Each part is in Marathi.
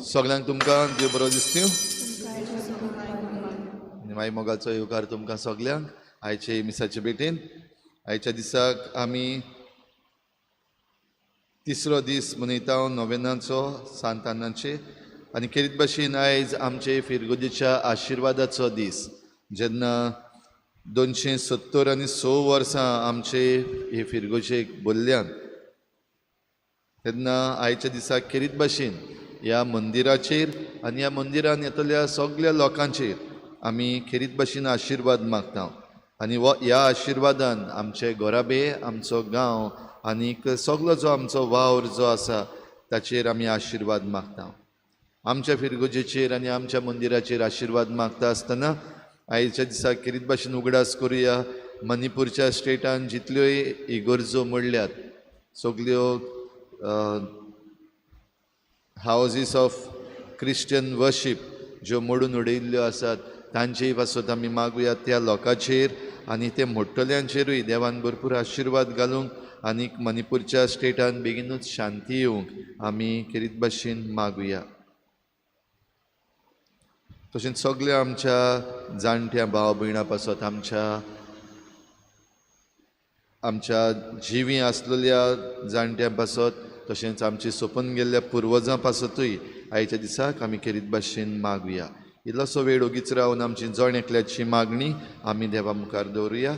सगळ्यांक तुमकां देव बरो दिसती माई मोगाचो येवकार तुमकां सगळ्यांक आयचे मिसाचे भेटेन. आयच्या दिसाक आमी तिसरो दीस मनयता नोवेनाचो सांत आन्नाचे आनी खेरीत भाशेन आयज आमचे फिरगोजेच्या आशिर्वादाचो दीस. जेन्ना 276 वर्सां आमचे हे फिरगोजेक बोल्ल्यान तेन्ना आयच्या दिसाक खेरीत भाशेन ह्या मंदिराचेर आनी ह्या मंदिरान येतल्या सगळ्या लोकांचेर आमी खेरीत भाशेन आशिर्वाद मागता आनी ह्या आशिर्वादान आमचे गोराबे आमचो गांव आनीक सगळो जो आमचो वावर जो आसा ताचेर आमी आशिर्वाद मागता. आमच्या फिरगोजेचेर आनी आमच्या मंदिराचेर आशिर्वाद मागता आसतना आयच्या दिसाक खेरीत भाशेन उगडास करुया मणिपूरच्या स्टेटान जितल्योय इगर्जो मोडल्यात सगल्यो हावजीस ऑफ क्रिश्चन वर्शीप ज्यो मोडून उडयल्ल्यो आसात तांचेय पासत आमी मागुया त्या लोकांचेर आनी ते मोडटल्यांचेरूय देवान भरपूर आशिर्वाद घालूंक आनीक मणिपूरच्या स्टेटान बेगीनूच शांती येवंक आमी खेरीत भाशेन मागुया. तशेंच सगळ्या आमच्या जाणट्या भाव भयणां पासत आमच्या जिवी आसलेल्या जाणट्यां पासत तशेंच आमची सोपून गेल्ल्या पुर्वजां पासतूय आयच्या दिसाक आमी खेरीत भाशेन मागुया. इल्लोसो वेळ ओगीच रावन आमची जण एकल्याची मागणी आमी देवा मुखार दवरुया.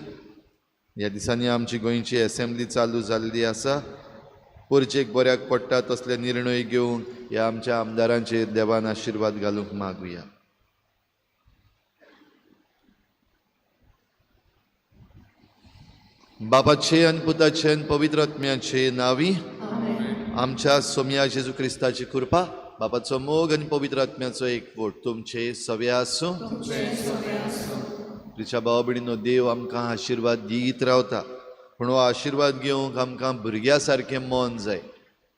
ह्या दिसांनी आमची गोंयची असेंब्ली चालू जाल्ली आसा. पोरचेक बऱ्याक पडटा तसले निर्णय घेवंक ह्या आमच्या आमदारांचेर देवान आशिर्वाद घालूंक मागुया. बापाचे आनी पुताचे आनी पवित्र आत्म्याचे नांवी आमच्या सोम्या जेजू क्रिस्ताची कृपा बापाचो मोग आनी पवित्र आत्म्याचो एकवट तुमचे सव्या आसूं. तुमच्या भाव भयणीनो देव आमकां आशिर्वाद दीत रावता पूण हो आशिर्वाद घेवंक आमकां भुरग्या सारकें मन जाय.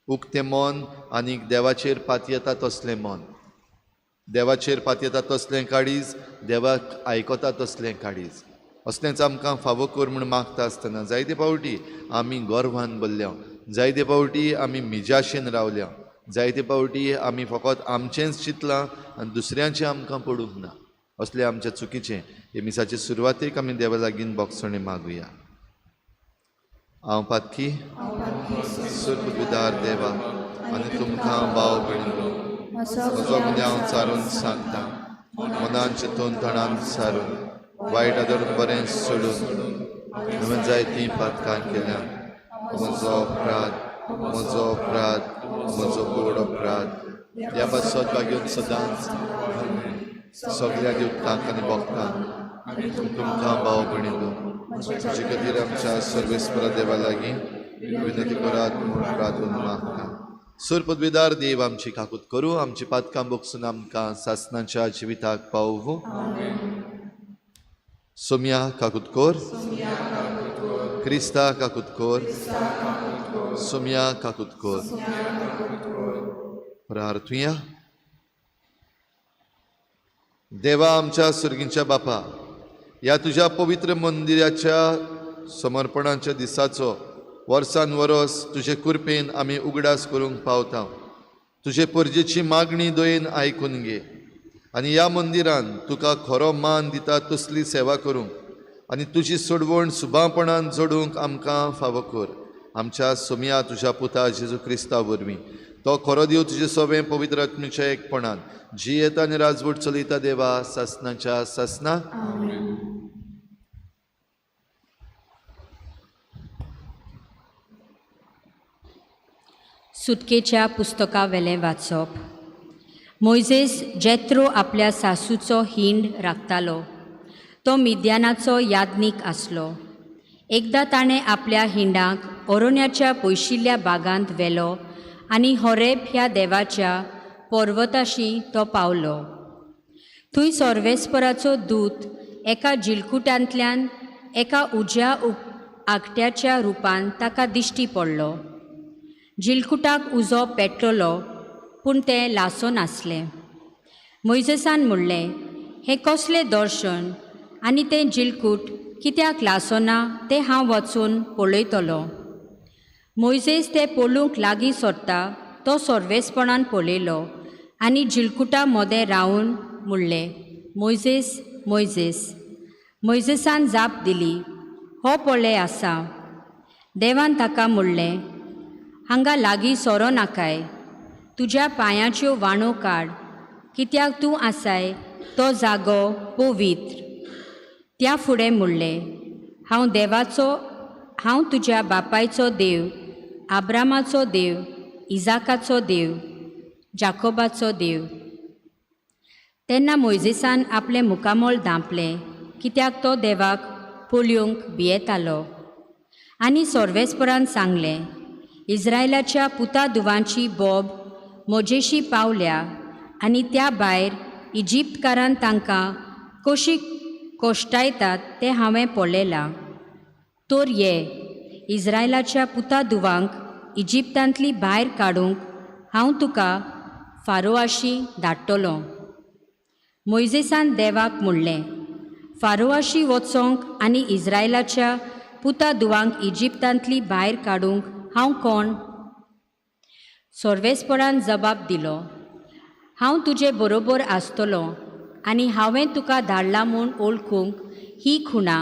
उक्तें मन आनीक देवाचेर पातयेता तसलें मन. देवाचेर पातयेता तसलें काळीज देवाक आयकता तसलें काळीज असलेंच आमकां फावो कर म्हूण मागता आसतना जायते फावटी आमी गर्वान भरल्या जायते फावटी आमी मिजाशेन रावल्या जायते फावटी आमी फकत आमचेंच चिंतलां आनी दुसऱ्यांचें आमकां पडूंक ना. असलें आमचें चुकीचें हे मिसाचे सुरवातेक आमी देवा लागीं बोगसणे मागुया. हांव पातकी सुरपदार देवा आनी तुमकां भाव भयणीनो म्हजो गुन्यांव चारून सांगता मनान चिंतून तणान सारून वायट धरून बरें सोडून हांवें जायतीं पातकां केल्या. म्हजो अपराध म्हजो गोड अपराध ह्या सद्भाग घेवन सदांच सगळ्या दिवतांक आनी भक्तांक तुमकां भाव भयणीलो तुजे खातीर आमच्या सर्वेस्परा देवा लागीं विनंती करात म्हूण प्रार्थना मागता. सूर पदवीदार देव आमची काकूत करूं, आमची पातकां बोगसून आमकां सासणाच्या जिविताक पावूं. सोम्या काकूत कोर, क्रिस्ता काकूत कोर, सोम्या काकूत कोर. प्रार्थुया. देवा आमच्या सुर्गींच्या बापा, ह्या तुज्या पवित्र मंदिराच्या समर्पणाच्या दिसाचो वर्सान वरोस तुजे कृपेन आमी उगडास करूंक पावता. तुजे परजेची मागणी दोयेन आयकून घे आनी ह्या मंदिरान तुका खरो मान दिता तसली सेवा करूंक आनी तुजी सोडवण सुभापणान जोडूंक आमकां फावो कर. आमच्या सोम्या तुज्या पुता जेजू क्रिस्ता वरवीं तो खरो देव तुजे सवें पवित्र आत्मेच्या एकपणान जी येता आनी राजवट चलयता देवा सासणाच्या सासना. सुटकेच्या पुस्तका वेलें वाचप. मोइजेस जेत्रो आपल्या सासूचो हिंड राखतालो. तो मिद्यानाचो यादनीक आसलो. एकदां ताणें आपल्या हिंडाक अरोण्याच्या पयशिल्ल्या बागांत व्हेलो आनी होरेब ह्या देवाच्या पर्वताशी तो पावलो. थंय सर्वेस्पराचो दूत एका जिलकुटांतल्यान एका उज्या आकट्याच्या रुपान ताका दिश्टी पडलो. जिलकुटाक उजो पेटलो पूण तें लासो नासलें. मोइजेसान म्हणलें, हें कसलें दर्शन आनी तें जिलकूट कित्याक लासोना तें हांव वचून पळयतलों. मोइजेस तें पळोवंक लागीं सरता तो सर्वेस्पणान पळयलो आनी जिलकुटा मदें रावन म्हणलें, मोइजेस मोइजेस. मोइजेसान जाप दिली, हो पळय आसा. देवान ताका म्हणलें, हांगा लागीं सोरो नाकाय. तुज्या पांयाच्यो वाणो काड, कित्याक तूं आसाय तो जागो पवित्र. त्या फुडें म्हणलें, हांव तुज्या बापायचो देव, आब्रामाचो देव, इजाकाचो देव, जाकोबाचो देव. तेन्ना मोइजेसान आपलें मुखामोळ धांपलें, कित्याक तो देवाक पळोवंक भियेतालो. आनी सर्वेस्परान सांगलें, इस्रायलाच्या पुतादुवांची बोब मोजेशी पावल्या आनी त्या भायर इजिप्तकारान तांकां कशी कोश्टायतात तें हांवें पळयलां. तर ये इस्रायलाच्या पुतादुवांक इजिप्तांतली भायर काडूंक हांव तुका फारोआशी धाडटलों. मोइजेसान देवाक म्हणलें, फारोआशी वचोंक आनी इस्रायलाच्या पुतादुवांक इजिप्तांतली भायर काडूंक हांव कोण? सर्वेस्परान जबाब दिलो, हांव तुजे बरोबर आसतलों आनी हांवें तुका धाडलां म्हूण ओळखूंक ही खुणा.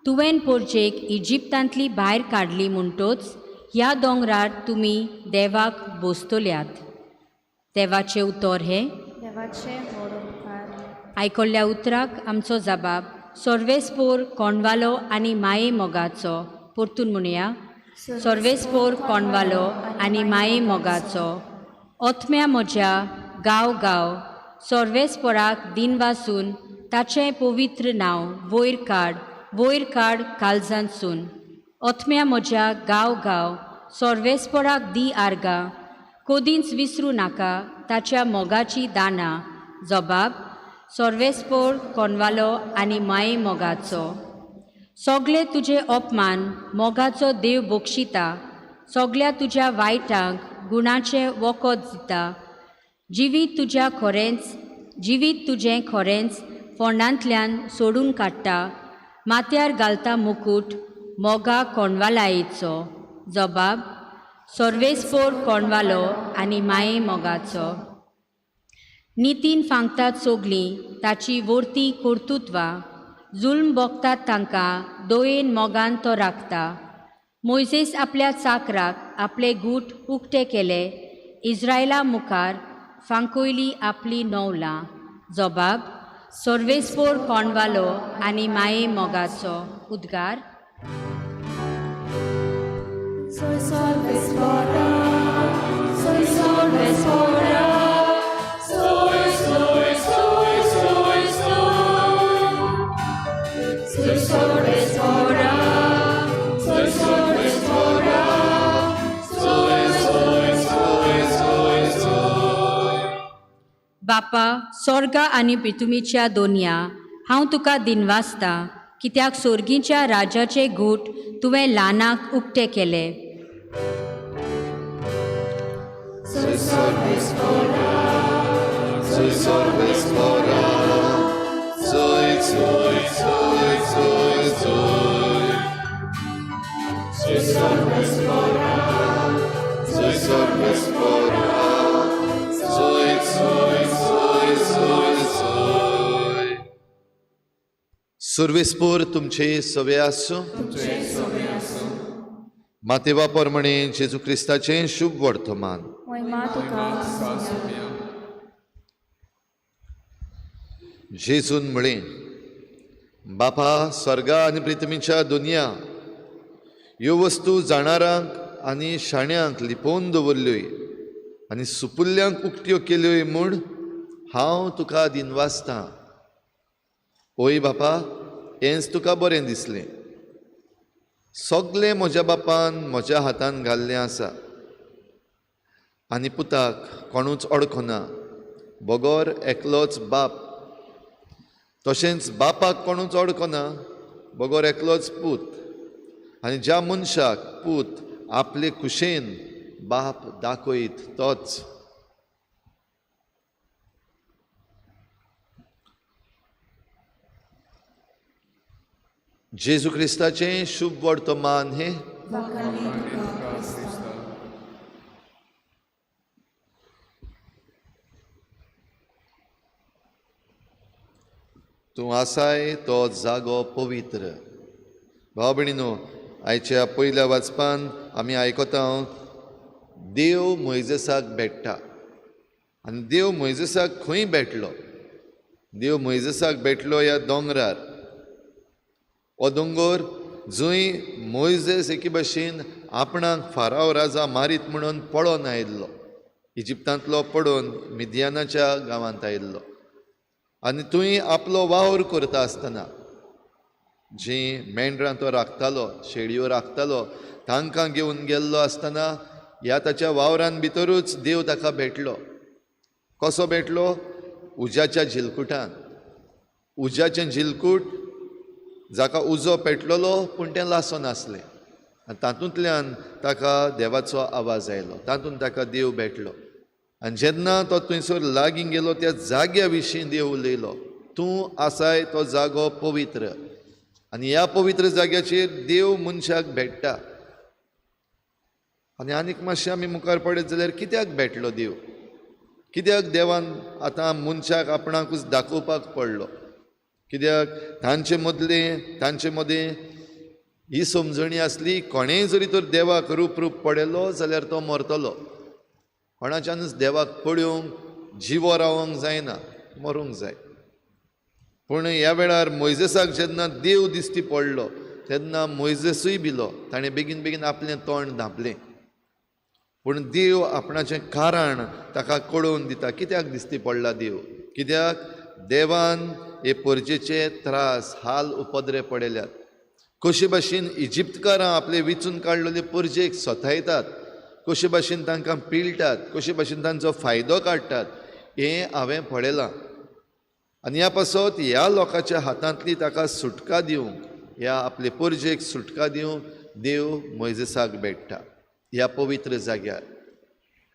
तुवें पोरजेक इजिप्तांतली भायर काडली म्हणटोच ह्या दोंगरार तुमी देवाक बोसतल्यात. देवाचें उतर हें. आयकल्ल्या उतराक आमचो जबाब सर्वेस्पोर कोणवालो आनी माये मोगाचो. परतून म्हणया, सर्वेस्पोर कोणवालो आनी माये मोगाचो. ओथम्या म्हज्या गांव गांव सर्वेस्पोराक दिन वासून ताचें पवित्र नांव वयर काड काळजांतसून. ओथम्या म्हज्या गांव गांव सर्वेस्पोराक दी आर्गां. कोदींच विसरूं नाका ताच्या मोगाची दानां. जबाब सर्वेस्पोर कोणवालो आनी माये मोगाचो. सगळे तुजे अपमान मोगाचो देव बक्षिता. सगळ्या तुज्या वायटांक गुणाचें वखद दिता. जिवीत तुजें खरेंच फोंडांतल्यान सोडून काडटा. माथ्यार घालता मुकूट मोगा कोणवालायेचो. जबाब सर्वेस्पोर कोणवालो आनी माये मोगाचो. नितीन फांगतात सोगलीं ताची वर्ती कर्तुत्वां. जुल्म भोगतात तांकां दोयेन मोगान तो राखता. मोइजेस आपल्या चाकराक आपले गूट उक्ते केले. इस्रायला मुखार फांकोयली आपली नौलां. जबाब सोर्वेस्पोर कोणवालो आनी माये मोगाचो उद्गार. Soy salves fora, soy salves fora, soy, soy, soy, soy, soy. Soy salves fora, soy salves fora, soy, soy, soy, soy, soy. बापा, स्वर्ग आनी पृथ्वीच्या दोनया हांव तुका दिनवासता, कित्याक सोर्गीच्या राजाचे घूट तुवें ल्हानाक उक्ते केले. Soy salves fora, Soy sorbes fora, soy, soy, soy, soy, soy. soy salves fora, Soy sorbes fora, soy, soy, soy, soy, soy. सर्वेस्पोर तुमचे सवे आसूं. मातेवा प्रमाणे जेजू क्रिस्ताचें शुभ वर्तमान. moima tuka. जेजून म्हळें, बापा, स्वर्गा आनी पृथ्वीच्या दुनिया ह्यो वस्तू जाणारांक आनी शाण्यांक लिपोवन दवरल्योय आनी सुपुल्ल्यांक उक्त्यो केल्योय म्हूण हांव तुका दिनवासतां. ओय बापा, हेंच तुका बरें दिसलें. सगलें म्हज्या बापान म्हज्या हातान घाल्लें आसा आनी पुताक कोणूच अडखना. बगोर एकलोच बाप, तशेंच बापाक कोणूच अडखना. बगोर एकलोच पूत, आनी ज्या मनशाक पूत आपले कुशेन बाप दाखयत तोच. जेजू क्रिस्ताचें शुभ वर्तमान हें. तूं आसाय तो जागो पवित्र. भाव भयणीनो, आयच्या पयल्या वाचपान आमी आयकता देव मोइजेसाक भेट्टा. आनी देव मोइजेसाक खंय भेटलो? देव मोइजेसाक भेटलो ह्या दोंगरार. हो दोंगर जंय मोइजेस एके भाशेन आपणाक फाराव राजा मारीत म्हणून पळोवन आयिल्लो. इजिप्तांतलो पडून मिदियानाच्या गांवांत आयिल्लो आनी थंय आपलो वावर करता आसतना जीं मेंढरां तो राखतालो, शेळयो राखतालो, तांकां घेवन गेल्लो आसतना ह्या ताच्या वावरान भितरूच देव ताका भेटलो. कसो भेटलो? उज्याच्या झिलकुटान. उज्याचें झिलकूट जाका उजो पेटलोलो पूण तें लासो नासलें. आनी तातूंतल्यान ताका देवाचो आवाज आयलो. तातूंत ताका देव भेटलो. आनी जेन्ना तो थंयसर लागीं गेलो त्या जाग्या विशीं देव उलयलो. तूं आसाय तो जागो पवित्र. आनी ह्या पवित्र जाग्याचेर देव मनशाक भेटटा. आनी आनीक मातशें आमी मुखार पडत जाल्यार कित्याक भेटलो देव? कित्याक देवान आतां मनशाक आपणाकूच दाखोवपाक पडलो? कित्याक तांचे मदें ही समजणी आसली, कोणेय जरी तर देवाक रूप पडयलो जाल्यार तो मरतलो. कोणाच्यानूच देवाक पळोवंक जिवो रावोंक जायना, मरूंक जाय. पूण ह्या वेळार मोइजेसाक जेन्ना देव दिश्टी पडलो तेन्ना मोइजेसूय भिलो. ताणें बेगीन बेगीन आपलें तोंड धांपलें. पूण देव आपणाचें कारण ताका कळोवन दिता. कित्याक दिश्टी पडला देव? कित्याक देवान हे परजेचे त्रास, हाल, उपद्रे पडयल्यात. कशे भाशेन इजिप्तकारां आपले विचून काडलेले परजेक सोथायतात, कशे भाशेन तांकां पिळटात, कशे भाशेन तांचो फायदो काडटात, हें हांवें पळयलां. आनी ह्या पासत ह्या लोकांच्या हातांतली ताका सुटका दिवंक, ह्या आपले परजेक सुटका दिवंक देव मोइजेसाक भेटता ह्या पवित्र जाग्यार.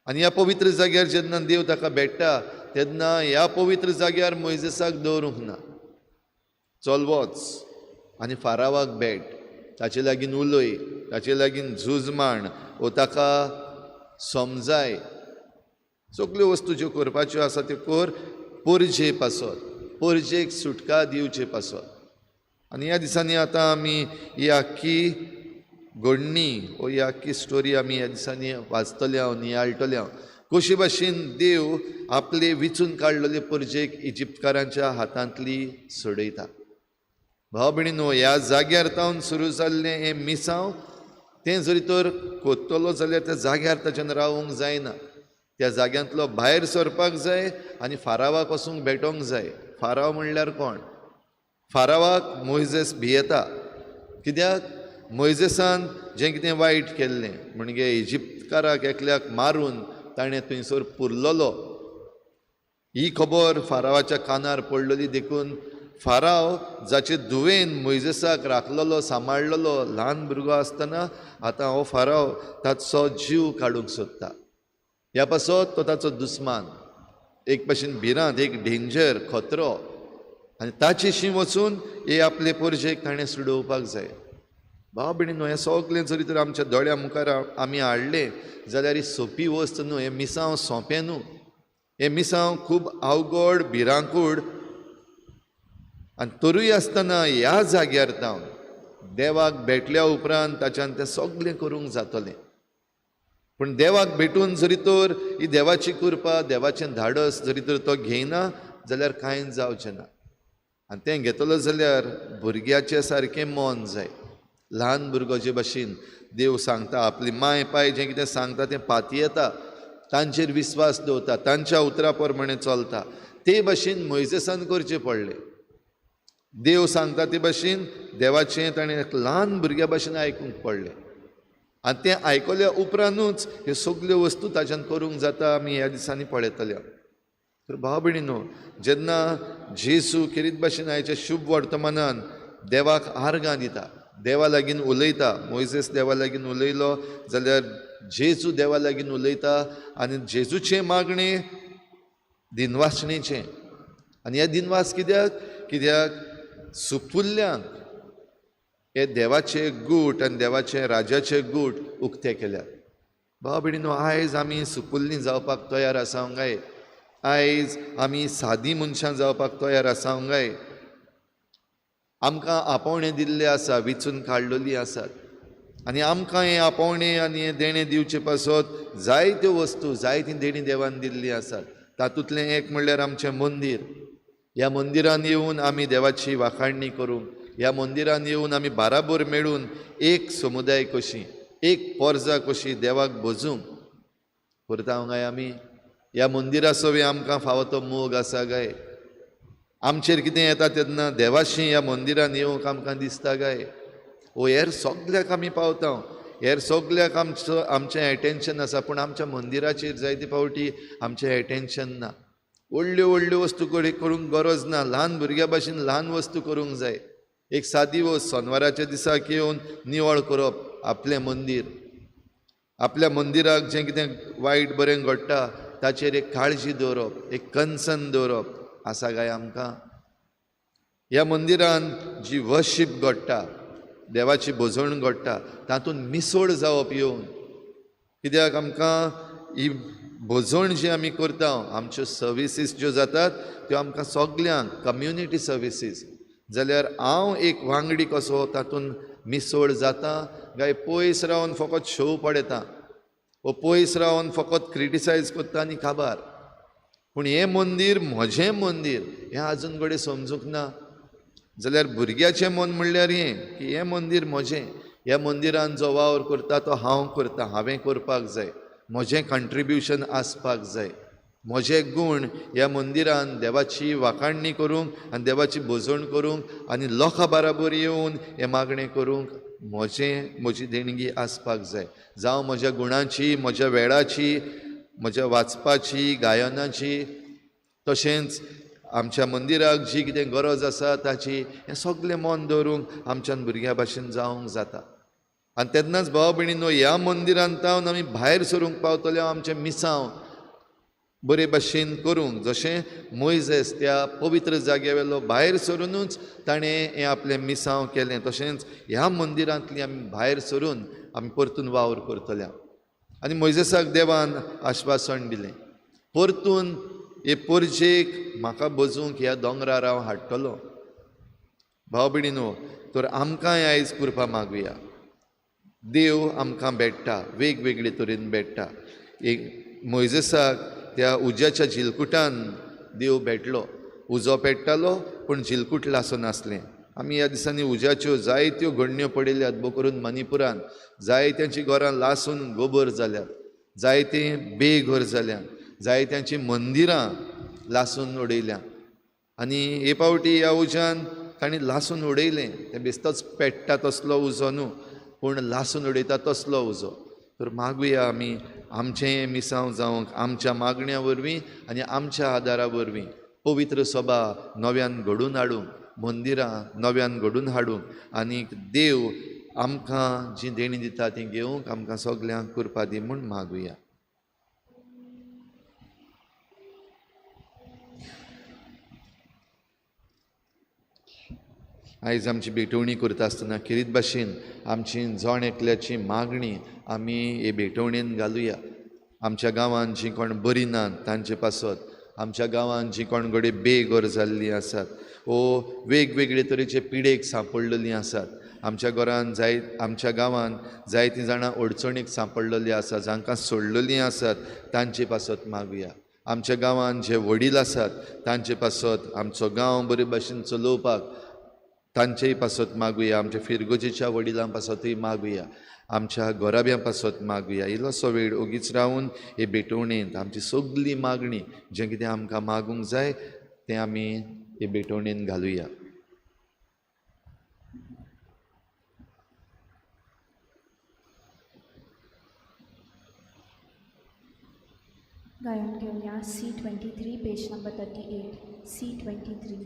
आनी ह्या पवित्र जाग्यार जेन्ना देव ताका भेटता तेन्ना ह्या पवित्र जाग्यार मोइजेसाक दवरूंक ना. चल वच आनी फारावाक भेट, ताचे लागीं उलय, ताचे लागीं झूज मांड, वो ताका समजाय. सगल्यो वस्तू ज्यो करपाच्यो आसा त्यो कर परजे पासत, परजेक सुटका दिवचे पासत. आनी ह्या दिसांनी आतां आमी ही आख्खी घडणी वो ही आख्खी स्टोरी आमी ह्या दिसांनी वाचतले हांव, नियाळटले हांव. कशी भाशेन देव आपले विचून काडलेले परजेक इजिप्तकारांच्या हातांतली सोडयता. भाव भयणीनो, ह्या जाग्यार तावन सुरू जाल्लें हें मिसांव तें जरी तर कोत्तलो जाल्यार त्या जाग्यार ताच्यान रावूंक जायना. त्या जाग्यांतलो भायर सरपाक जाय आनी फारावाक वचूंक भेटोंक जाय. फाराव म्हणल्यार कोण? फारावाक मोइजेस भियेता. कित्याक? मोइजेसान जें कितें वायट केल्लें म्हणजे इजिप्तकाराक एकल्याक मारून ताणें थंयसर पुरलोलो, ही खबर फारावाच्या कानार पडलेली देखून फाराव जाचे धुवेन मोइजेसाक राखलेलो सांबाळलेलो ल्हान भुरगो आसतना आतां हो फाराव ताचो जीव काडूंक सोदता. ह्या पासत तो ताचो दुस्मान, एक भाशेन भिरांत, एक डेंजर, खतरो. आनी ताचेशी वचून हे आपले परजेक ताणें सुडोवपाक जाय. भाव भयणीनो, हें सगलें जरी तर आमच्या दोळ्या मुखार आमी हाडलें जाल्यार ही सोंपी वस्त न्हू. हें मिसांव सोंपें न्हू. हें मिसांव खूब अवघड, भिरांकूळ. आनी तरूय आसतना ह्या जाग्यार तावन देवाक भेटल्या उपरांत ताच्यान तें सगलें करूंक जातलें. पूण देवाक भेटून जरी तर ही देवाची कृपा, देवाचें धाडस जरी तर तो घेयना जाल्यार कांयच जावचें ना. आनी तें घेतलो जाल्यार भुरग्याचें सारकें मन जाय. ल्हान भुरगो जे भाशेन देव सांगता, आपली माय पाय जें कितें सांगता तें पातयेता, तांचेर विस्वास दवरता, तांच्या उतरा प्रमाणे चलता, ते भाशेन मोइजेसान करचें पडलें. देव सांगता ते भाशेन देवाचें ताणें एक ल्हान भुरग्या भाशेन आयकूंक पडलें. आनी तें आयकल्या उपरांतूच ह्यो सगल्यो वस्तू ताच्यान करूंक जाता आमी ह्या दिसांनी पळयतले. तर भाव भयणीनो, जेन्ना जेजू खेरीत भाशेन आयच्या शुभ वर्तमानान देवाक आर्गां दिता, देवा लागीं उलयता, मोइजेस देवा लागीं उलयलो जाल्यार जेजू देवा लागीं उलयता आनी जेजूचें मागणें दिनवासणेचें. आनी हें दिनवास कित्याक सुपुल्ल्यांक हे देवाचे गूट आनी देवाचे राजाचे गूट उक्ते केल्यात. भाव भयणीनो, आयज आमी सुपुल्लीं जावपाक तयार आसांक जाय. आयज आमी सादी मनशां जावपाक तयार आसांक जाय. आमकां आपोवणें दिल्लें आसा, विचून काडलेलीं आसात. आनी आमकां हें आपोवणें आनी हें देणें दिवचे पासत जायत्यो वस्तू, जायतीं देणी देवान दिल्लीं आसात. तातूंतलें एक म्हणल्यार आमचें मंदीर. ह्या मंदिरान येवन आमी देवाची वाखाणणी करूंक, ह्या मंदिरान येवन आमी बाराबर मेळून एक समुदाय कशी, एक पोरजा कशी देवाक भोजूंक करता काय आमी. ह्या मंदिरासोवे आमकां फावो तो मोग आसा काय? आमचेर कितें येता तेन्ना देवाशी ह्या मंदिरान येवंक आमकां दिसता काय? हेर सगल्याक आमी पावता, हेर सगल्याक आमचें एटेन्शन आसा, पूण आमच्या मंदिराचेर जायते फावटी आमचें एटेन्शन ना. व्हडल्यो व्हडल्यो वस्तू करूंक गरज ना. ल्हान भुरग्या भाशेन ल्हान वस्तू करूंक जाय. एक सादी वस्त शेनवाराच्या दिसाक येवन निवळ करप आपलें मंदीर. आपल्या मंदिराक जें कितें वायट बरें घडटा ताचेर एक काळजी दवरप, एक कन्सर्न दवरप आसा काय आमकां? ह्या मंदिरान जी वर्शीप घडटा, देवाची भोजवण घडटा, तातूंत मिसळ जावप येवन. कित्याक आमकां ही भोजवण जी आमी करता, आमच्यो सर्विसीस ज्यो जातात त्यो आमकां सगल्यांक कम्युनिटी सर्विसीस, जाल्यार हांव एक वांगडी कसो तातूंत मिसळ जाता काय पयस रावन फकत शो पडयता, वो पयस रावन फकत क्रिटिसायज करता आनी काबार. पूण हें मंदीर म्हजें मंदीर हें आजून घडये समजूंक ना. जाल्यार भुरग्याचें मन म्हणल्यार हें की हें मंदीर म्हजें. ह्या मंदिरान जो वावर करता तो हांव करता, हांवें करपाक जाय, म्हजें कंट्रिब्युशन आसपाक जाय. म्हजे गूण ह्या मंदिरान देवाची वाखाणणी करूंक आनी देवाची भोजवण करूंक आनी लोकां बराबर येवन हें मागणें करूंक म्हजी देणगी आसपाक जाय. जावं म्हज्या गुणांची, म्हज्या वेळाची, म्हज्या वाचपाची, गायनाची, तशेंच आमच्या मंदिराक जी कितें गरज आसा ताची, हें सगलें मन दवरूंक आमच्यान भुरग्या भाशेन जावंक जाता. आनी तेन्नाच भाव भयणीनो, ह्या मंदिरांत तावन आमी भायर सरूंक पावतले आमचें मिसांव बरे भाशेन करूंक. जशें मोइजेस त्या पवित्र जाग्यावेलो भायर सरूनच ताणें हें आपलें मिसांव केलें, तशेंच ह्या मंदिरांतलीं आमी भायर सरून आमी परतून वावर करतल्या. आनी मोइजेसाक देवान आश्वासन दिलें, परतून हे परजेक म्हाका बजूंक ह्या दोंगरार हांव हाडटलो. भाव भयणीनो, तर आमकांय आयज कृपा मागुया. देव आमकां भेटता, वेगवेगळे तरेन भेटता. एक मोइजेसाक त्या उज्याच्या झिलकुटान देव भेटलो. उजो पेट्टालो पूण झिलकूट लासून नासलें. आमी ह्या दिसांनी उज्याच्यो जायत्यो घडण्यो पळयल्यात. बो करून मणिपुरान जायत्यांची घरां लासून गोबर जाल्यात, जायतीं बेघर जाल्यात, जायत्यांची मंदिरां लासून उडयल्या. आनी हे पावटी ह्या उज्यान तांणी लासून उडयलें. तें बेश्टोच पेट्टा तसलो उजो न्हू, पूण लासून उडयता तसलो उजो. तर मागुया आमी आमचें मिसांव जावंक आमच्या मागण्या वरवीं आनी आमच्या आदारा वरवीं पवित्र सभा नव्यान घडून हाडूंक, मंदिरां नव्यान घडून हाडूंक आनी देव आमकां जी देणी दिता ती घेवंक आमकां सगल्यांक कृपा दी म्हूण मागुया. आयज आमची भेटवणी करता आसतना खेरीत भाशेन आमची जण एकल्याची मागणी आमी हे भेटवणेन घालुया. आमच्या गांवांत जीं कोण बरीं नात तांचे पासत, आमच्या गांवांत जीं कोण घडये बेघर जाल्लीं आसात, वो वेगवेगळे तरेचे पिडेक सांपडलेलीं आसात, आमच्या घरांत आमच्या गांवांत जायतीं जाणां अडचणीक सांपडलेलीं आसात, जांकां सोडलेलीं आसात, तांचे पासत मागुया. आमच्या गांवांत जे वडील आसात तांचे पासत आमचो गांव बरे भाशेन चलोवपाक तांचेय पासत मागुया. आमच्या फिरगोजेच्या वडिलां पासतूय मागुया. आमच्या गोराब्यां पासत मागुया. इल्लोसो वेळ ओगीच रावून हे भेटवणेंत आमची सगळी मागणी जें कितें आमकां मागूंक जाय तें आमी हे भेटवणेंत घालुया. गायन घेऊया C23 पेज नंबर 38. C23.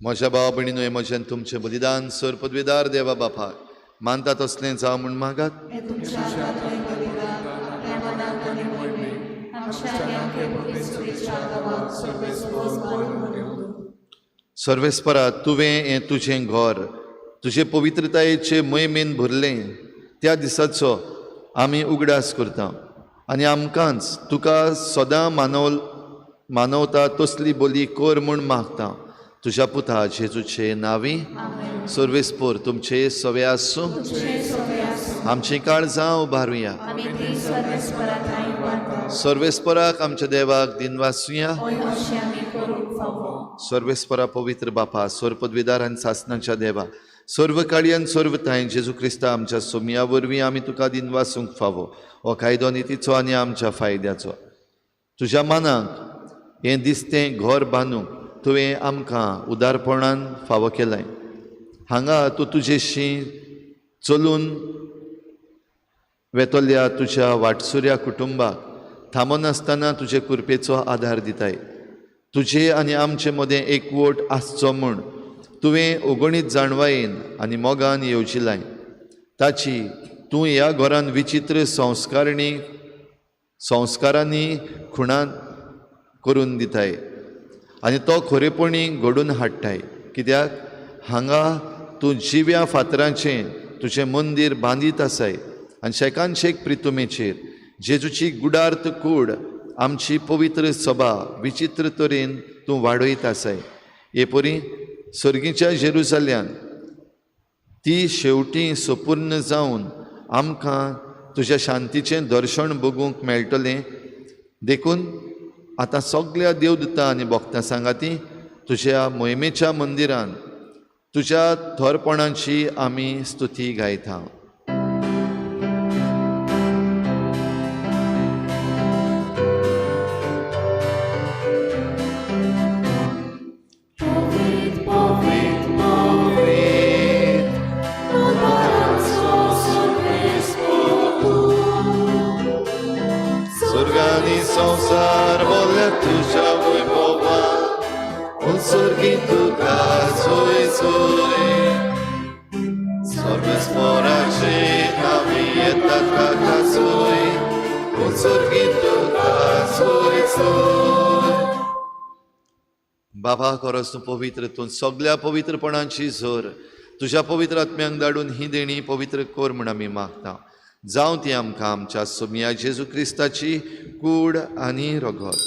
म्हज्या भावा भयणीनो, हे म्हजें तुमचें बलिदान सर पदवीदार देवा बापाक मानता तसलें जावं म्हूण मागात. सर्वेस्परा तुवें हें तुजें घर तुजे पवित्रतायेचे मोहिमेन भरलें. त्या दिसाचो आमी उगडास करता आनी आमकांच तुका सदां मानवता तसली बोली कर म्हूण मागता. तुज्या पुता जेजूचे नांवी. सर्वेस्पर तुमचे सवे आसूं. आमची काळजां उबारुया. सर्वेस्पराक आमच्या देवाक दिनवासुया. सर्वेस्परा पवित्र बापा, सर पदवीदार आनी सासणाच्या देवा, सर्व काळी आनी सर्व थाय जेजू क्रिस्ता आमच्या सोमया वरवीं आमी तुका दिनवासूंक फावो. हो कायदो नितीचो आनी आमच्या फायद्याचो. तुज्या मानाक हें दिसतें घर बांदूंक तुवें आमकां उदारपणान फावो केलाय. हांगा तूं तुजेशी चलून वेतोल्या तुज्या वाटसुऱ्या कुटुंबाक थांबोन आसतना तुजे कृपेचो आदार दिताय. तुजे आनी आमचे मदें एकवट आसचो म्हूण तुवें अगणीत जाणवायेन आनी मोगान येवजिलाय. ताची तूं ह्या घरान विचित्र संस्कारांनी खुणां करून दिताय आनी तो खरेपणी घडून हाडटाय. कित्याक हांगा तूं जिव्या फातराचें तुजें मंदीर बांदीत आसाय आनी शेकानशेक प्रितुमेचेर जेजूची गुडार्थ कूड आमची पवित्र सभा विचित्र तरेन तूं वाडयत आसाय. हे परी सर्गीच्या जेरुसाल्यान ती शेवटी संपूर्ण जावन आमकां तुज्या शांतीचें दर्शन बगूंक मेळटलें. देखून आतां सगळ्या देवदूतां आनी भक्तां सांगाती तुज्या मोहिमेच्या मंदिरान तुज्या थोरपणाची आमी स्तुती गायता. Surgani संसार बोले तुझ्या वैभवान उत्सर्गी तुका सोय सोय सर्वेस्पराचे आमी येतात काका सोय उत्सर्गी तुका सोय सोय. बाबा खरोच तूं पवित्र, तूं सगळ्या पवित्रपणाची झर तुज्या पवित्र आत्म्यांक धाडून ही देणी पवित्र कर म्हूण आमी मागता. जावं ती आमकां आमच्या सोमिया जेजू क्रिस्ताची कूड आनी रगत.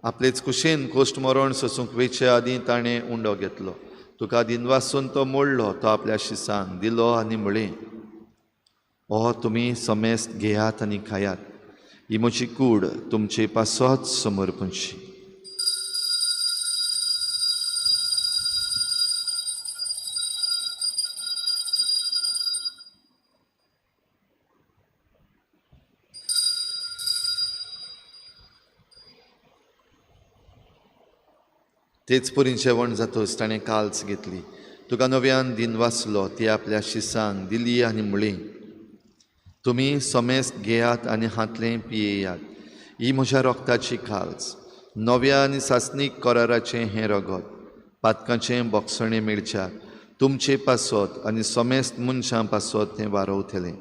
आपलेच कुशेन कोश्ट मरण सोसूंक वेचे आदीं ताणें उंडो घेतलो. तुका दिनवासून तो मोडलो, तो आपल्या शिसांक दिलो आनी म्हळें, हो तुमी समेस्त घेयात आनी खायात, ही म्हजी कूड तुमचे पासत समर्पणची. तेच परीन जेवण जातच ताणें काल्स घेतली, तुका नव्यान दिनवासलो, ती आपल्या शिसांक दिली आनी म्हळें, तुमी समेस्त घेयात आनी हातलें पियेयात, ही म्हज्या रोगताची काल्स, नव्या आनी सासणीक कराराचें हें रगत, पातकाचें बोगसणें मेळच्याक तुमचे पासत आनी समेस्त मनशां पासत तें वारवतलें.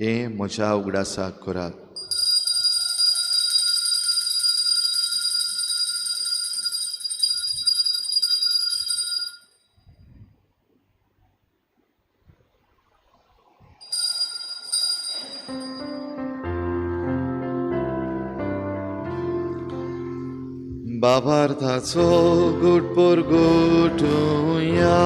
हें म्हज्या उगडासाक करात. बाबार्थाचो घोट पर घोटुया.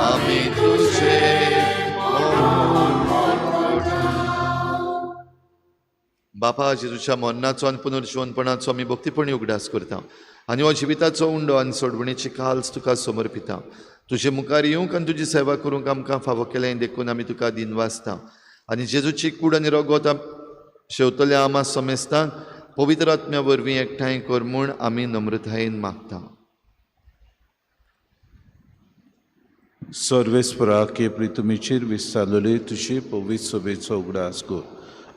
आमी तुझे बापा जेजूच्या मरणाचो आनी पुनर्जीवनपणाचो आमी भक्तीपणी उगडास करता आनी हो जिविताचो उंडो आनी सोडवणेची काल्स तुका समर्पिता. तुजे मुखार येवंक आनी तुजी सेवा करूंक आमकां फावो केलें देखून आमी तुका दिनवासता आनी जेजूची कूड आनी रगत शेवतल्या आमा समेस्तांक पवित्र आत्म्या वरवीं एकठांय कर म्हूण आमी नम्रतायेन मागता. सर्वेस्परा केपरी तुमीचेर विस्तारलेली तुजी पवित्र सभेचो उगडास कर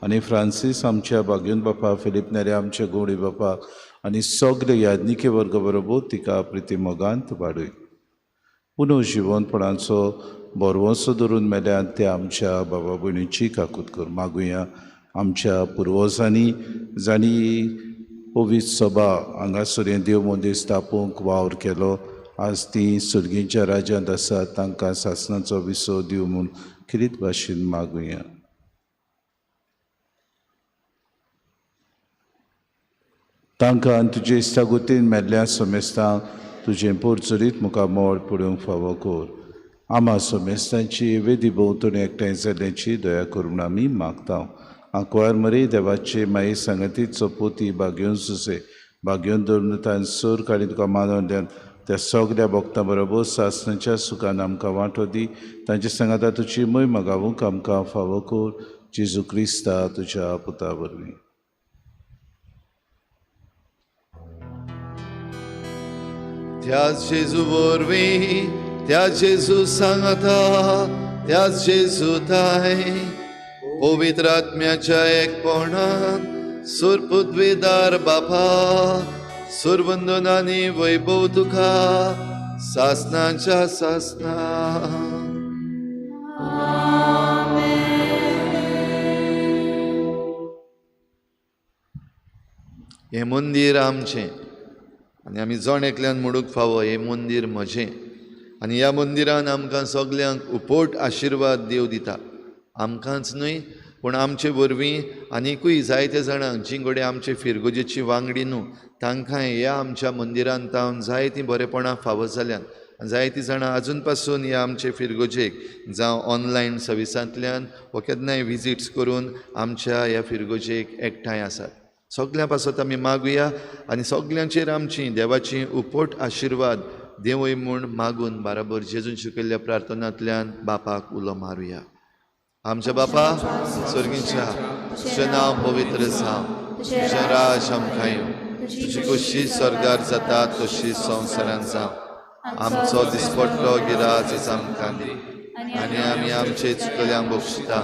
आनी फ्रांसीस आमच्या बागेन बापा, फिलीप नेरे आमच्या गोडी बापा आनी सगळे याज्ञिके वर्ग बरोबर तिका प्रिती मोगांत वाडय. पुनर्जीवनपणाचो बरवंसो धरून मेल्यान ते आमच्या बाबा भयणीची काकूत कर. मागुया आमच्या पुर्वजांनी जाणी पवित्र सभा हांगासर देव मंदीर स्थापूंक वावर केलो, आज ती सुर्गीच्या राज्यांत आसात, तांकां सासणाचो विसो दिव म्हूण किरीत भाशेन मागुया. तांकां तुजे इश्टागुतीन मेल्ल्या समेस्तांक तुजें पोरचुरीत मुखार मोड पडूंक फावो कर. आमा समेस्तांची वेदी भोंवतणी एकठांय जाल्ल्याची दया कर म्हूण आमी मागता. आंकवार मरे देवाचे माये सांगातीचो पोती बागेवन सुसे बागेवन धरून तांन सोर काडी तुका मानून दिवन त्या सगळ्या भक्तां बरोबर सासणाच्या सुखान आमकां वांटो दी. तांचे सांगाता तुजी महिमा गावूंक आमकां फावो कर. जेजू क्रिस्ता तुज्या पुता वरवीं. त्याच जेजू वरवीं, त्याच जेजू सांगाता, त्याच जेजू ताय पवित्र आत्म्याच्या एकपणान सुरपुद्वेदार बापा, सुरवंदनांनी वैभव तुका सासणाच्या सासना. हे मंदीर आमचें आनी आमी जण एकल्यान म्हणूंक फावो, हे मंदीर म्हजें. आनी ह्या मंदिरान आमकां सगल्यांक उपोट आशिर्वाद देव दिता. आमकांच न्हय पूण आमचे वरवीं आनिकूय जायते जाणांक जीं घोडे आमचे फिरगोजेची वांगडी न्हू तांकांय ह्या आमच्या मंदिरांत तावन जायतीं बरेपणां फावो जाल्यान जायतीं जाणां आजून पासून ह्या आमचे फिरगोजेक जावं ऑनलायन सर्विसांतल्यान वा केन्नाय विजिट्स करून आमच्या ह्या फिरगोजेक एकठांय आसात. सगळ्यां पासत आमी मागुया आनी सगल्यांचेर आमची देवाची उपोट आशिर्वाद देवय म्हूण मागून बाराबर जेजून शिकयल्ल्या प्रार्थनांतल्यान बापाक उलो मारुया. आमच्या बापा स्वर्गीच्या तुजें नांव पवित्र जावं, तुजें राज आमकां येवं, तुजी खुशी स्वर्गार जाता तशी संवसारांत जावं. आमचो दिसपट्टो गिराज आज आमकां दी आनी आमी आमचे चुकल्यांक बक्षिता,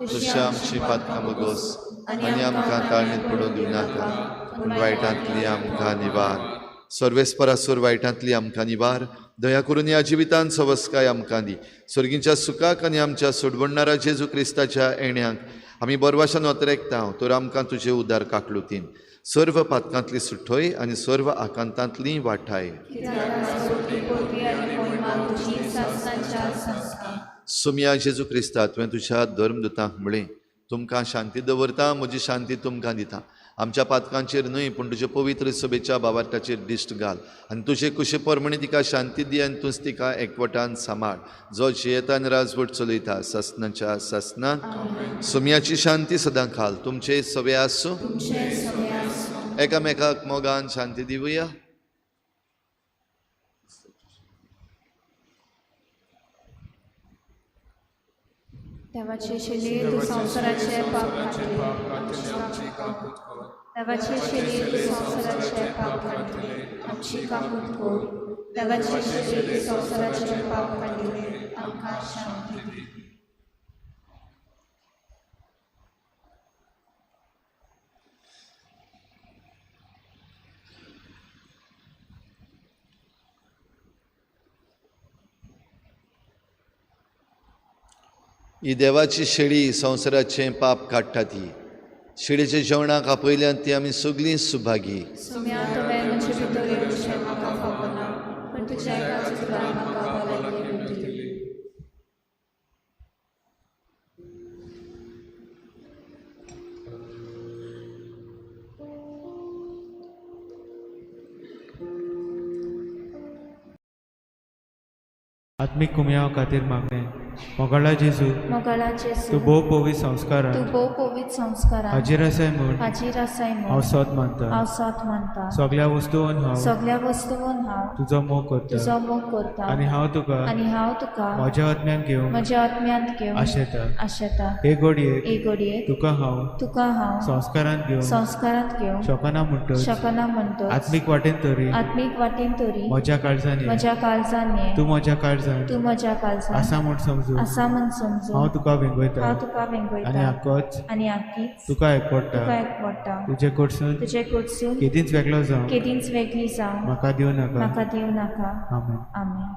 तशी आमची पातकां बगोस आनी आमकां ताळणीत पडूंक दिवनाका पूण वायटांतली आमकां निवार. सर्वेस्परासूर वायटांतली आमकां निवार. दया करून ह्या जिवितांत सवस्काय आमकां दी. स्वर्गीच्या सुखाक आनी आमच्या सोडवणणारा जेजू क्रिस्ताच्या येण्याक आमी बरवाशान वतरेकता तर आमकां तुजे उदार काकलुतीन सर्व पातकांतली सुटोय आनी सर्व आकांतांतली वाठाय. सुमया जेजू क्रिस्ता तुवें तुज्या धर्मदुतांक म्हळें तुमकां शांती दवरता, म्हजी शांती तुमकां दिता. आमच्या पातकांचेर न्हय पूण तुजे पवित्र सभेच्या भावार्थाचेर दिश्ट घाल आनी तुजे कुशे परमणे तिका शांती दी आनी तूंच तिका एकवटान सांबाळ जो जियेतान राजवट चलयता ससनाच्या ससनांत. सुमयाची शांती सदां घाल तुमचे सवे आसूं. एकामेकाक मोगान शांती दिवया. देवाचे शरीर तू संवसाराचे पाप काडले. देवाचे शरीर तू संवसाराचे पाप काडले. आमची काकूट कोर. देवाचे शरीर तू संवसाराचे पाप काडले. आमकां शांती दी. ही देवाची शेळी संवसाराचें पाप काडटा ती. शेळीच्या जेवणाक आपयल्यान ती आमी सगळीं सुभागी. सुम्या तुवें म्हजे भितर येवचें म्हाका फावना पूण तुज्या एका उतरान म्हाका भलायकी मेळटली. आत्मीक कुमया खातीर मागणें. मोगाळा जेजू मोगाळा जेजू तूं भोव पवित्र संस्कारान तूं भोव पवित्र संस्कारान हाजीर आसाय म्हूण हाजीर आसाय हांव म्हूण सोत मानता. हांव साथ मानता. सगळ्या वस्तूंन हांव सगळ्या वस्तूंन हांव तुजो मोग करता तुजो मोग करता आनी हांव तुका आनी हांव तुका म्हज्या आत्म्यान घेवन म्हज्या आत्म्यांत घेवन आशेता. आशेता. हे घडयेक एक घडयेक तुका हांव संस्कारांत घेवन शकना म्हणटच शकना म्हणटच आत्मीक वाटेन तरी आत्मीक वाटेन तरी म्हज्या काळजांनी म्हज्या काळजांनी तूं म्हज्या काळजांत तूं म्हज्या काळजांत आसा म्हूण समजून आसा म्हूण समजून हांव तुका वेंगयता हांव तुका आनी वेंगयता आक्कोच आनी आखीच तुका एकवडटा. तुका एकवडटा. तुजे कडसून तुजे कडसून केदींच वेगळो जावं केदींच वेगळी जावं म्हाका दिवं नाका. म्हाका दिवं नाका. आमेन. आमेन.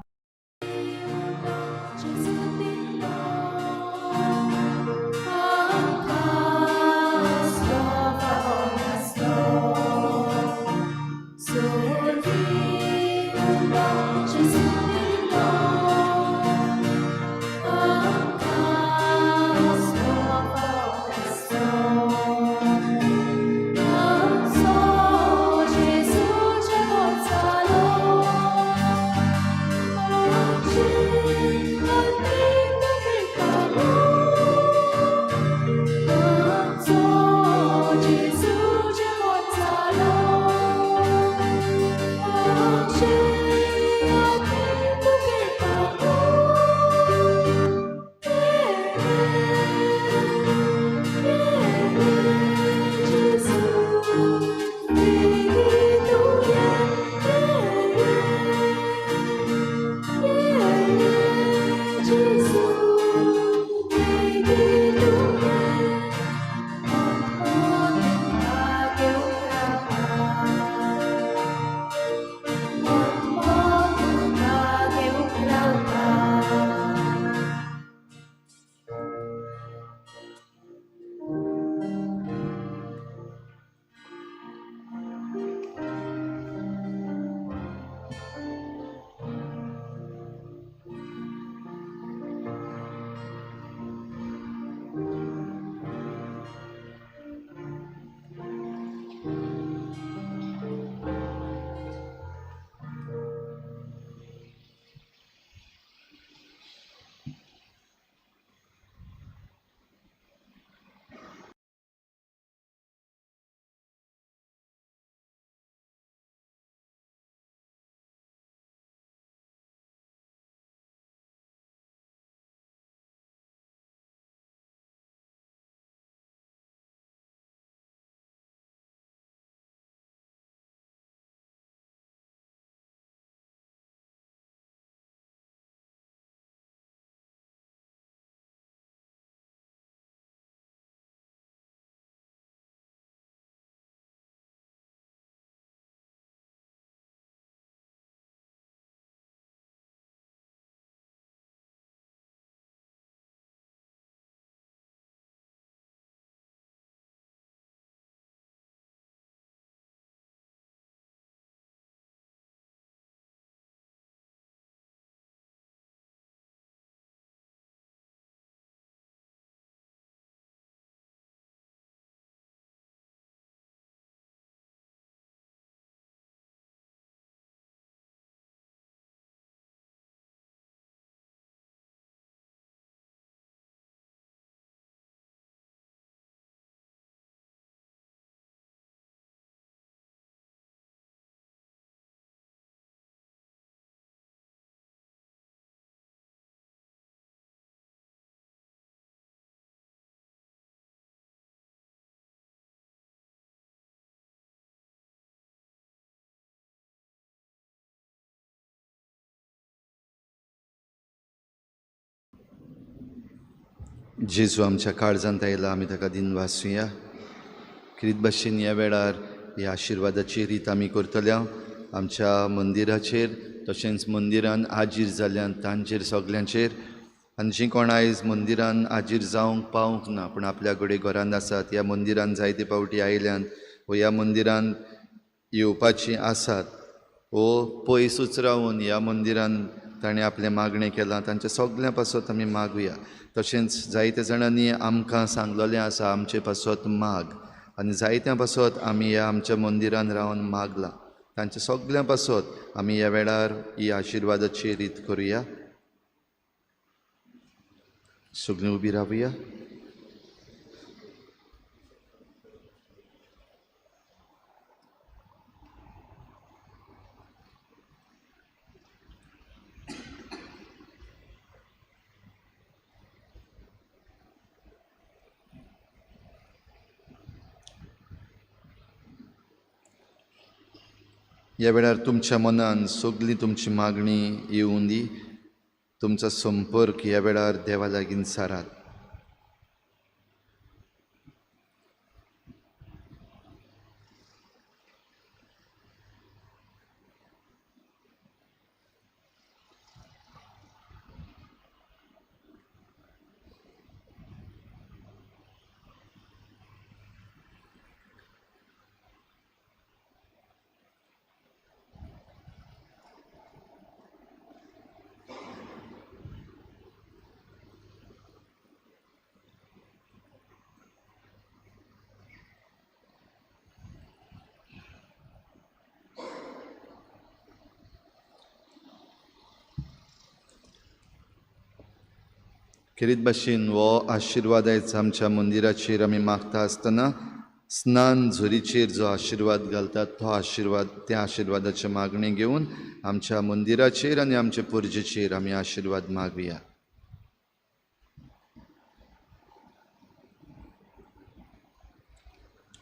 जेजू आमच्या काळजांत आयला, आमी ताका दिन वासूया. किरीत भाशेन ह्या वेळार ह्या आशिर्वादाची रीत आमी करतल्या आमच्या मंदिराचेर, तशेंच मंदिरान हाजीर जाल्ल्यान तांचेर सगल्यांचेर. आनी जीं कोण आयज मंदिरान हाजीर जावंक पावूंक ना पूण आपल्या कडेन घरांत आसात, ह्या मंदिरान जायते फावटी आयल्यान वो ह्या मंदिरान येवपाचीं आसात, वो पयसूच रावून ह्या मंदिरान ताणें आपलें मागणें केलां, तांच्या सगळ्यां पासत आमी मागुया. तशेंच जायते जाणांनी आमकां सांगलोलें आसा आमचे पासत माग, आनी जायत्यां पासत आमी ह्या आमच्या मंदिरान रावन मागलां. तांच्या सगळ्यां पासत आमी ह्या वेळार ही आशिर्वादाची रीत करुया. सगळीं उबी रावुया. ह्या वेळार तुमच्या मनान सगळी तुमची मागणी येवूं दी. तुमचो संपर्क ह्या वेळार देवा लागीं सारात. किरीत भाशेन हो आशिर्वाद आयज आमच्या मंदिराचेर आमी मागता आसतना स्नान झरीचेर जो आशिर्वाद घालतात तो आशिर्वाद, त्या आशिर्वादाचे मागणी घेवन आमच्या मंदिराचेर आनी आमच्या पुर्जेचेर आमी आशिर्वाद मागुया.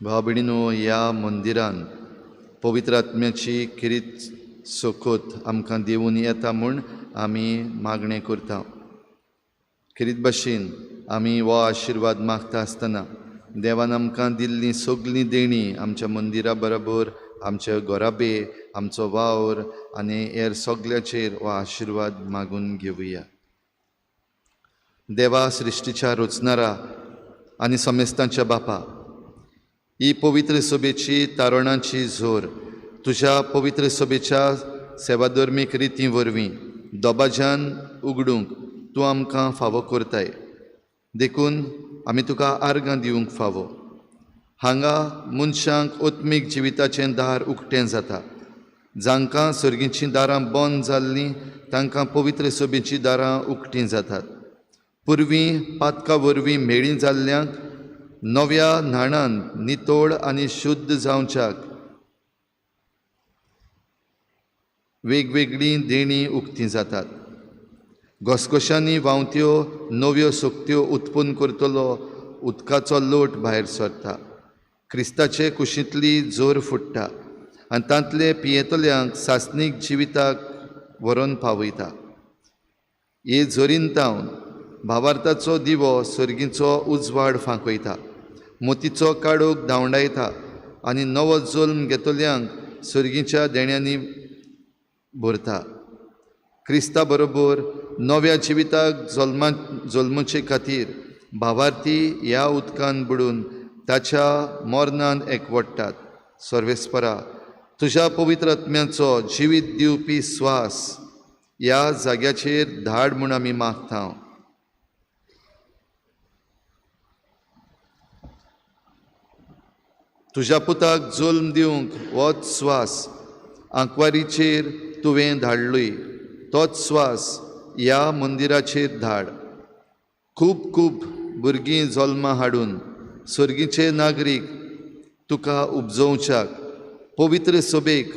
भाव भयणीनो, ह्या मंदिरान पवित्र आत्म्याची किरीत सोकोत आमकां दिवून येता म्हूण आमी मागणें करता. किरीत भाशेन आमी हो आशिर्वाद मागता आसतना देवान आमकां दिल्लीं सगळीं देणी आमच्या मंदिरा बरोबर आमच्या घोराबे, आमचो वावर आनी हेर सगळ्याचेर हो आशिर्वाद मागून घेवया. देवा सृश्टीच्या रचणारा आनी समेस्तांच्या बापा, ही पवित्र सभेची तारणाची झोर तुज्या पवित्र सभेच्या सेवाधर्मीक रिती वरवीं दोबाज्यान उगडूंक तूं आमकां फावो करताय. देखून आमी तुका आर्गां दिवंक फावो. हांगा मनशांक ओत्मीक जिविताचें दार उक्तें जाता. जांकां सर्गीचीं दारां बंद जाल्लीं तांकां पवित्र सभेचीं दारां उक्तीं जातात. पुर्वीं पातका वरवीं मेळीं जाल्ल्यांक नव्या न्हाणान नितोळ आनी शुद्ध जावच्याक वेगवेगळीं देणी उक्तीं जातात. घसघशांनी व्हांवत्यो नव्यो सोक्त्यो उत्पन्न करतलो उदकाचो लोट भायर सरता. क्रिस्ताचे कुशींतली जोर फुट्टा आनी तांतले पियेतल्यांक सासणीक जिविताक व्हरोन पावयता. हे जोरींतावन भावार्थाचो दिवो सर्गीचो उजवाड फांकयता. मोतीचो काडूक धांवडायता आनी नवो जल्म घेतल्यांक सर्गीच्या देण्यांनी भरता. क्रिस्ता बरोबर नव्या जिविताक जल्मचे खातीर भावार्थी ह्या उदकान बुडून ताच्या मरणान एकवटतात. सर्वेस्परा, तुज्या पवित्र आत्म्याचो जिवीत दिवपी स्वास ह्या जाग्याचेर धाड म्हूण आमी मागता. तुज्या पुताक जल्म दिवंक होच स्वास आंकवारीचेर तुवें धाडलोय, तोच स्वास ह्या मंदिराचेर धाड. खूब खूब भुरगीं जल्मां हाडून सर्गीचे नागरीक तुका उपजोवच्याक पवित्र सभेक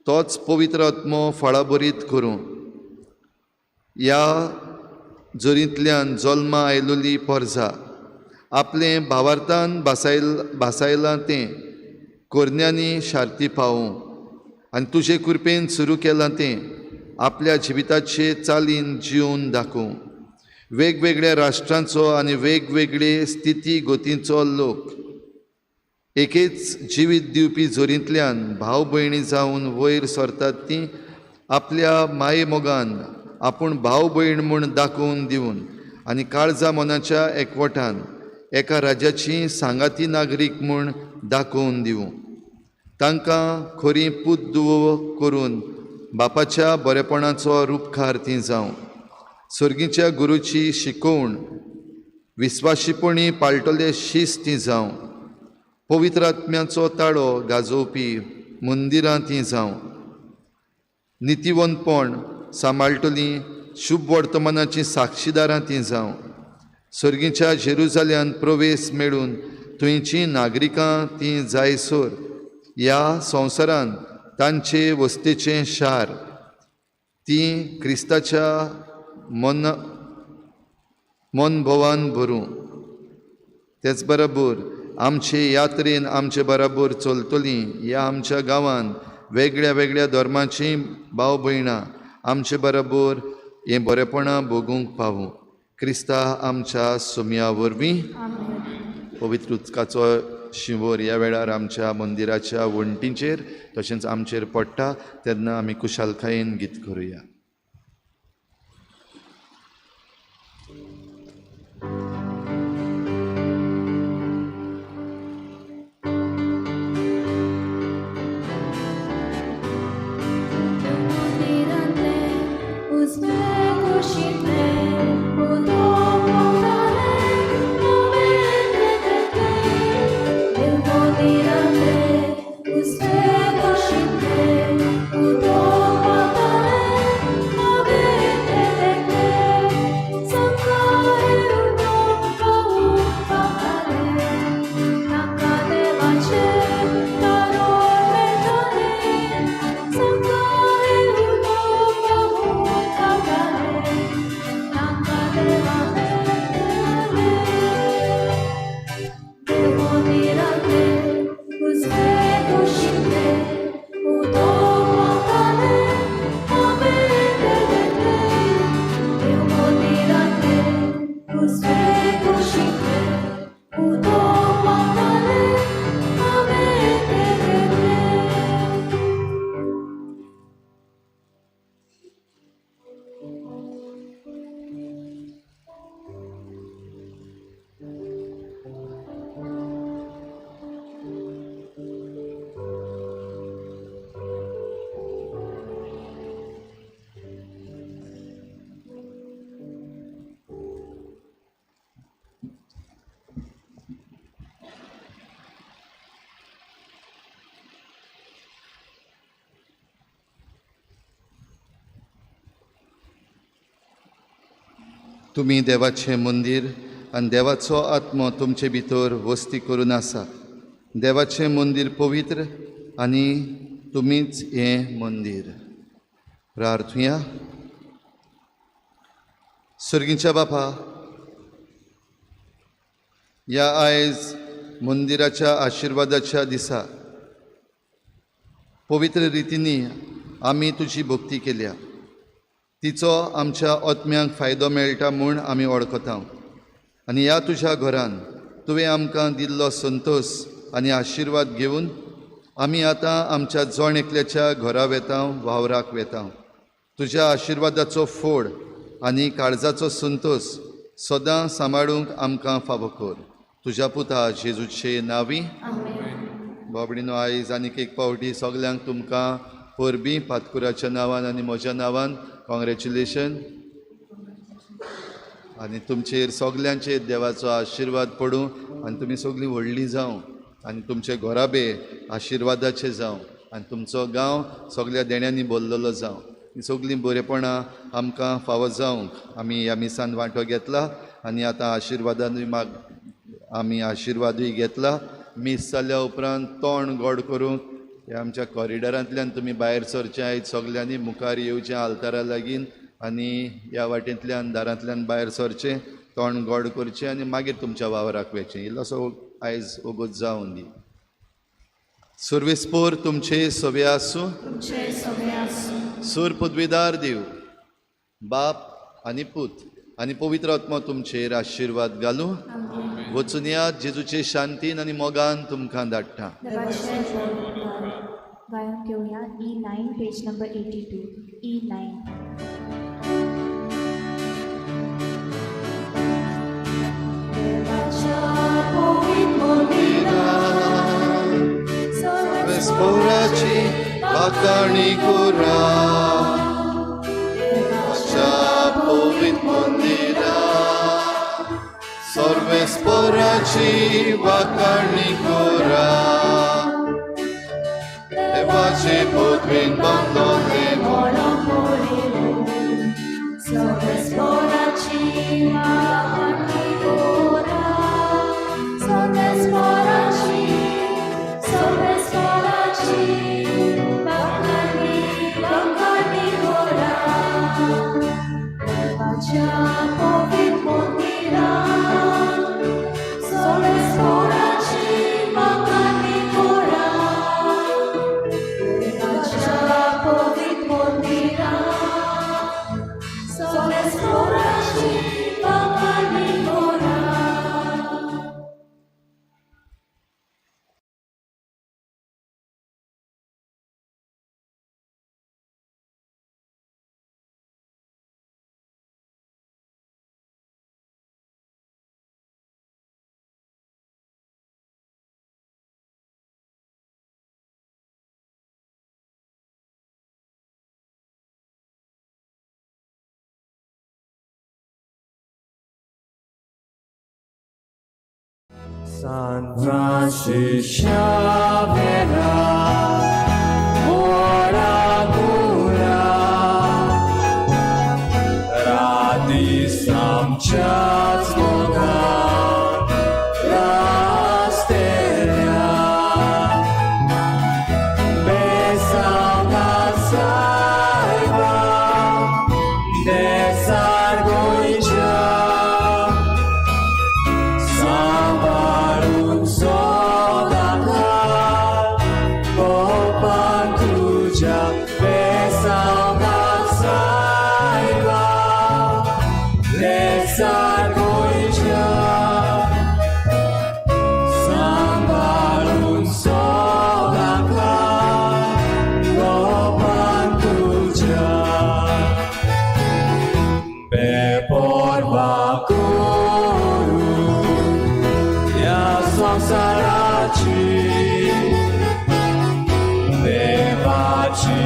तोच पवित्र आत्मो फळाबरीत करूं. ह्या जोरींतल्यान जल्मां आयलोली पोरजां आपलें भावार्थान भासायलां तें कोरण्यांनी शार्ती पावूं आनी तुजे कृपेन सुरू केलां तें आपल्या जिविताचे चालीन जिवन दाखोवं. वेगवेगळ्या राष्ट्रांचो आनी वेगवेगळे स्थिती गतींचो लोक एकेच जिवीत दिवपी जोरींतल्यान भाव भयणी जावन वयर सरतात ती आपल्या माये मोगान आपूण भाव भयण म्हूण दाखोवन दिवन आनी काळजा मनाच्या एकवटान एका राज्याची सांगाती नागरीक म्हूण दाखोवन दिवं तांकां खरी पूत दुवो करून बापाच्या बरेपणाचो रूपकार ती जावं सर्गीच्या गुरूची शिकवण विस्वाशीपणी पाळटले शिस्त ती जावं पवित्र आत्म्याचो ताळो गाजोवपी मंदिरां ती जावं नितीवंतपण सांबाळटली शुभ वर्तमानाची साक्षीदारां ती जावं सर्गीच्या जेरुजाल्यान प्रवेश मेळून थंयची नागरिकां ती जायसर ह्या संवसारांत तांचे वस्तेचें शार ती क्रिस्ताच्या मनभवान भरूं तेच बरोबर आमचे यात्रेन आमचे बरोबर चलतलीं ह्या आमच्या गांवांत वेगळ्या वेगळ्या धर्माचीं भाव भयणां आमचे बरोबर हें बरेपणां भोगूंक पावूं क्रिस्ता आमच्या सुमया वरवीं पवित्र उदकाचो शिंवर ह्या वेळार आमच्या मंदिराच्या वण्टींचेर तशेंच आमचेर पडटा तेन्ना आमी कुशालकायेन गीत करुया. तुमी देवाचें मंदीर आनी देवाचो आत्मो तुमचे भितर वस्ती करून आसा. देवाचें मंदीर पवित्र आनी तुमीच हें मंदीर. प्रार्थुया. सर्गीच्या बापा, ह्या आयज मंदिराच्या आशिर्वादाच्या दिसा पवित्र रितींनी आमी तुजी भक्ती केल्या. तिचो आमच्या आत्म्यांक फायदो मेळटा म्हूण आमी वळखता आनी ह्या तुज्या घरान तुवें आमकां दिल्लो संतोश आनी आशिर्वाद घेवन आमी आतां आमच्या जण एकल्याच्या घरा वेता वावराक वेता. तुज्या आशिर्वादाचो फोड आनी काळजाचो संतोश सदां सांबाळूंक आमकां फावो कर. तुज्या पुता जेजूचे नांवी. बाबडीनो, आयज आनीक एक पावटी सगल्यांक तुमकां परबीं पातकुराच्या नांवान आनी म्हज्या नांवान कॉंग्रेच्युलेशन. आनी तुमचेर सगल्यांचेर देवाचो आशिर्वाद पडूं आनी तुमी सगळीं व्हडलीं जावं आनी तुमचे घोराबे आशिर्वादाचे जावं आनी तुमचो गांव सगळ्या देण्यांनी भरलेलो जावं. ही सगळीं बरेपणां आमकां फावो जावंक आमी ह्या मिसान वांटो घेतला आनी आतां आशिर्वादानूय आमी आशिर्वादूय घेतला. मीस जाल्या उपरांत तोंड गोड करूंक ह्या आमच्या कॉरिडरांतल्यान तुमी भायर सरचें. आयज सगल्यांनी मुखार येवचें आल्तारा लागीं आनी ह्या वाटेंतल्यान दारांतल्यान भायर सरचें, तोंड गोड करचें आनी मागीर तुमच्या वावराक वचचें. इल्लोसो आयज ओगोत जावन दी. सर्वेस्पोर तुमचे सवे आसूं. सूर पदवीदार देव, बाप आनी पूत आनी पवित्र आत्मा तुमचेर आशिर्वाद घालूं. वचून यात, जेजूचे शांतीन आनी मोगान तुमकां धाडटा. देवाचें जोड गायन घेऊया E9 पेज नंबर 82 E9. देवाच्या पवित्र मंदिरात स्पोराची वाखाणी करा. देवाच्या पवित्र मंदिरात सर्वेस्पराची वाखाणी करा. देवाचे पदवीन बांदले म्हणून मोरेलो सर्वेस्पराची वाखाणी करा. सर्वेस्पराची वाखाणी करा. देवाच्या पवित्र मंदिरात सर्वेस्पराची वाखाणी करा. देवाच्या पवित्र मंदिरात सर्वेस्पराची वाखाणी करा. San Francisco vera, ora cura, radis nam čas Boga, rastelia, besalga sajba, desargoića. Saraci, Devaci,